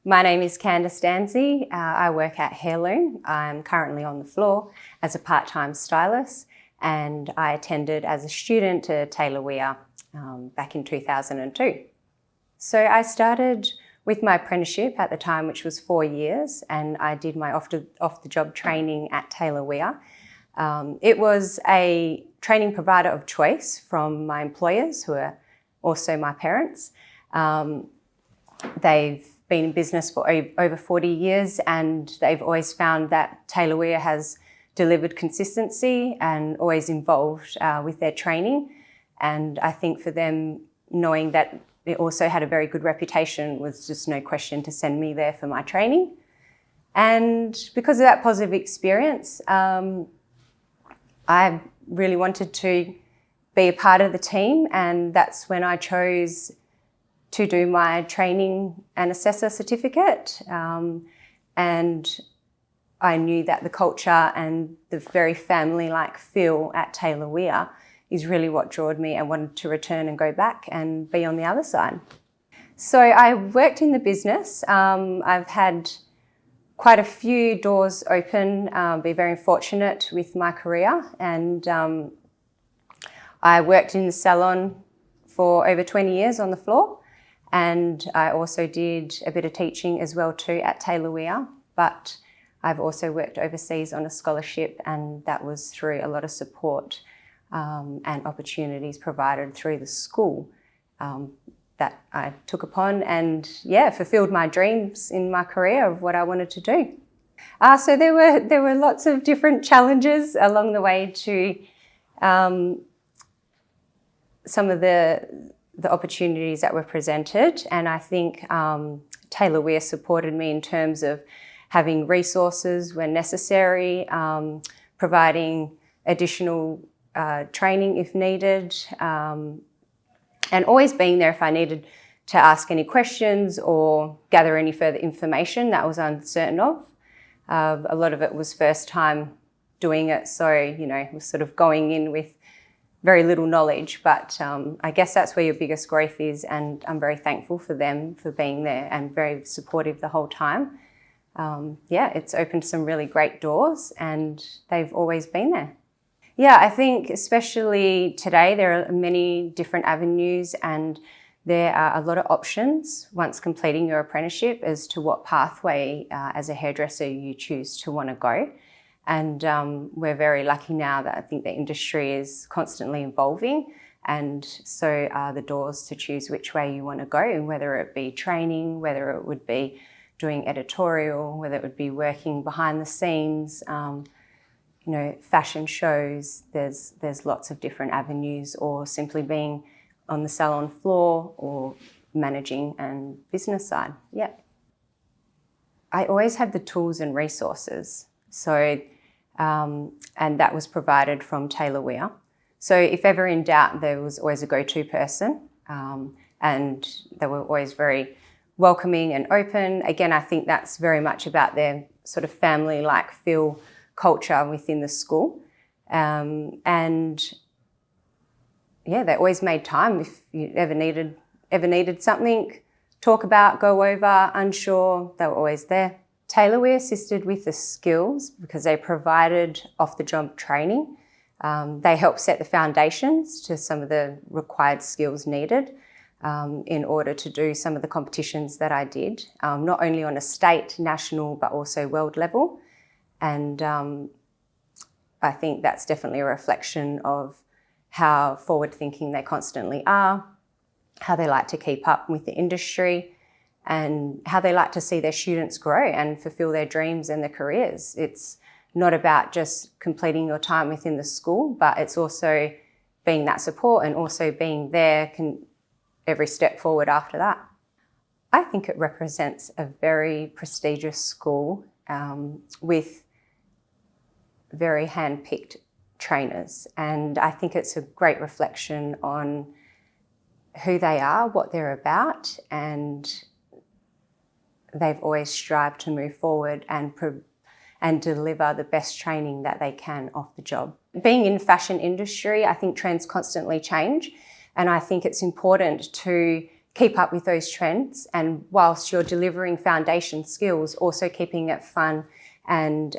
My name is Candice Danzy. I work at Heirloom. I'm currently on the floor as a part-time stylist, and I attended as a student to Taylor Weir back in 2002. So I started with my apprenticeship at the time, which was 4 years, and I did my off-the-job training at Taylor Weir. It was a training provider of choice from my employers, who are also my parents. They've been in business for over 40 years, and they've always found that Taylor Weir has delivered consistency and always involved with their training. And I think for them, knowing that it also had a very good reputation was just no question to send me there for my training. And because of that positive experience, I really wanted to be a part of the team, and that's when I chose to do my training and assessor certificate. And I knew that the culture and the very family-like feel at Taylor Weir is really what drew me and wanted to return and go back and be on the other side. So I worked in the business. I've had quite a few doors open, been very fortunate with my career, and I worked in the salon for over 20 years on the floor, and I also did a bit of teaching as well too at Taylor Weir, but I've also worked overseas on a scholarship, and that was through a lot of support and opportunities provided through the school that I took upon, and fulfilled my dreams in my career of what I wanted to do. So there were lots of different challenges along the way to some of the opportunities that were presented, and I think Taylor Weir supported me in terms of having resources when necessary, providing additional training if needed, and always being there if I needed to ask any questions or gather any further information that I was uncertain of. A lot of it was first time doing it, so was sort of going in with very little knowledge, but I guess that's where your biggest growth is, and I'm very thankful for them for being there and very supportive the whole time. It's opened some really great doors, and they've always been there. I think especially today there are many different avenues, and there are a lot of options once completing your apprenticeship as to what pathway as a hairdresser you choose to want to go. And we're very lucky now that I think the industry is constantly evolving, and so are the doors to choose which way you want to go, whether it be training, whether it would be doing editorial, whether it would be working behind the scenes, fashion shows. There's lots of different avenues, or simply being on the salon floor or managing and business side. I always had the tools and resources. So, and that was provided from Taylor Weir. So if ever in doubt, there was always a go-to person, and they were always very welcoming and open. Again, I think that's very much about their sort of family-like feel culture within the school. They always made time if you ever needed something, talk about, go over, unsure, they were always there. Taylor Weir assisted with the skills because they provided off-the-job training. They helped set the foundations to some of the required skills needed in order to do some of the competitions that I did, not only on a state, national, but also world level. And I think that's definitely a reflection of how forward-thinking they constantly are, how they like to keep up with the industry, and how they like to see their students grow and fulfill their dreams and their careers. It's not about just completing your time within the school, but it's also being that support and also being there every step forward after that. I think it represents a very prestigious school with very hand-picked trainers, and I think it's a great reflection on who they are, what they're about, and they've always strived to move forward and deliver the best training that they can off the job. Being in fashion industry, I think trends constantly change, and I think it's important to keep up with those trends, and whilst you're delivering foundation skills, also keeping it fun and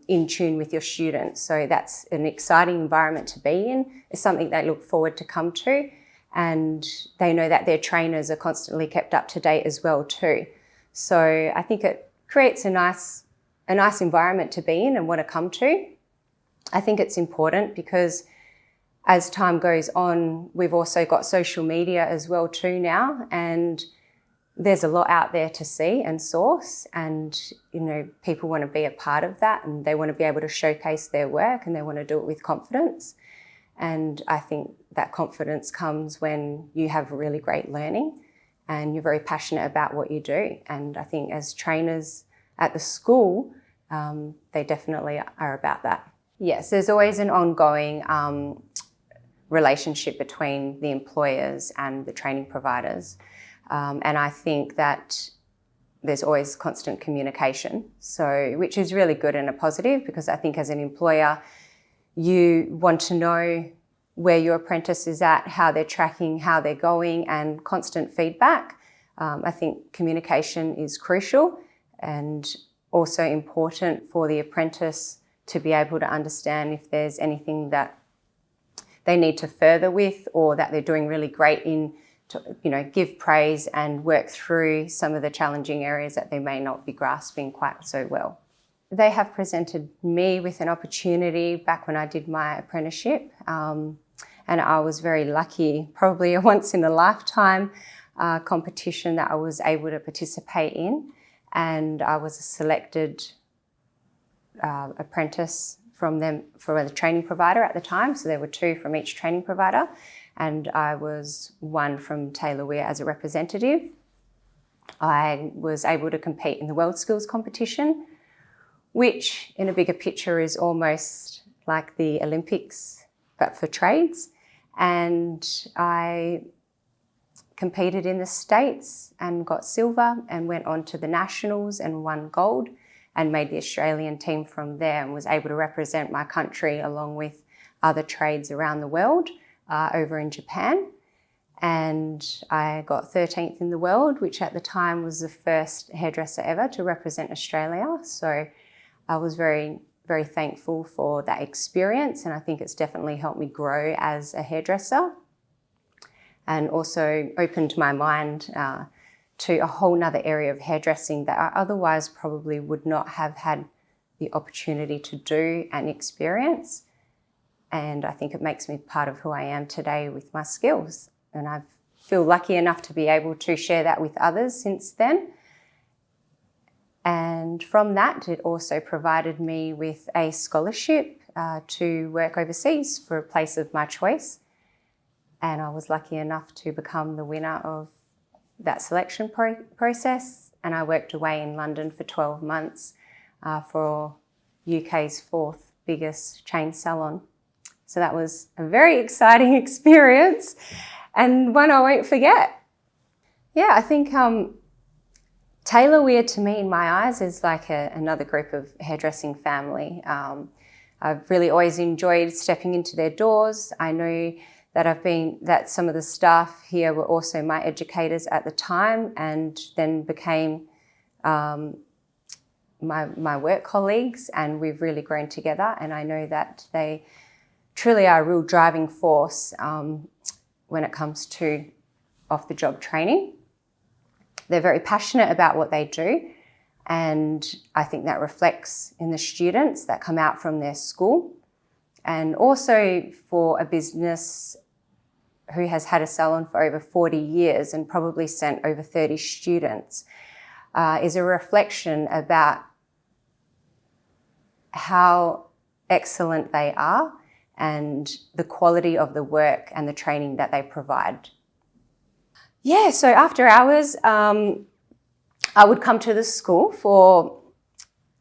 in tune with your students. So that's an exciting environment to be in. It's something they look forward to come to, and they know that their trainers are constantly kept up to date as well too. So I think it creates a nice environment to be in and want to come to. I think it's important because as time goes on, we've also got social media as well too now, and there's a lot out there to see and source, and people want to be a part of that, and they want to be able to showcase their work, and they want to do it with confidence. And I think that confidence comes when you have really great learning and you're very passionate about what you do. And I think as trainers at the school, they definitely are about that. Yes, there's always an ongoing relationship between the employers and the training providers. And I think that there's always constant communication, which is really good and a positive, because I think as an employer, you want to know where your apprentice is at, how they're tracking, how they're going, and constant feedback. I think communication is crucial and also important for the apprentice to be able to understand if there's anything that they need to further with, or that they're doing really great in, to give praise and work through some of the challenging areas that they may not be grasping quite so well. They have presented me with an opportunity back when I did my apprenticeship, and I was very lucky, probably a once in a lifetime competition that I was able to participate in, and I was a selected apprentice from the training provider at the time. So there were 2 from each training provider, and I was one from Taylor Weir as a representative. I was able to compete in the World Skills competition, which in a bigger picture is almost like the Olympics, but for trades. And I competed in the States and got silver, and went on to the Nationals and won gold, and made the Australian team from there, and was able to represent my country along with other trades around the world over in Japan. And I got 13th in the world, which at the time was the first hairdresser ever to represent Australia. So I was very, very thankful for that experience, and I think it's definitely helped me grow as a hairdresser, and also opened my mind to a whole nother area of hairdressing that I otherwise probably would not have had the opportunity to do and experience. And I think it makes me part of who I am today with my skills. And I feel lucky enough to be able to share that with others since then. And from that, it also provided me with a scholarship to work overseas for a place of my choice. And I was lucky enough to become the winner of that selection process, and I worked away in London for 12 months for UK's 4th biggest chain salon. So that was a very exciting experience, and one I won't forget. Yeah, I think Taylor Weir to me in my eyes is like another group of hairdressing family. I've really always enjoyed stepping into their doors. I know that some of the staff here were also my educators at the time, and then became my work colleagues, and we've really grown together. And I know that they truly are a real driving force when it comes to off-the-job training. They're very passionate about what they do, and I think that reflects in the students that come out from their school. And also for a business who has had a salon for over 40 years and probably sent over 30 students, is a reflection about how excellent they are and the quality of the work and the training that they provide. Yeah, so after hours, I would come to the school for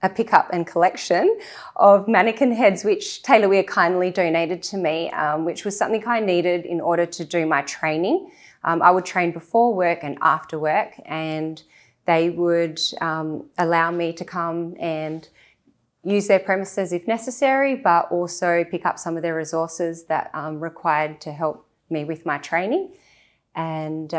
a pickup and collection of mannequin heads, which Taylor Weir kindly donated to me, which was something I needed in order to do my training. I would train before work and after work, and they would allow me to come and use their premises if necessary, but also pick up some of their resources that required to help me with my training. And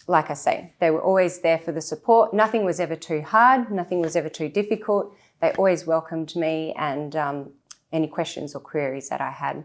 like I say, they were always there for the support. Nothing was ever too hard. Nothing was ever too difficult. They always welcomed me and any questions or queries that I had.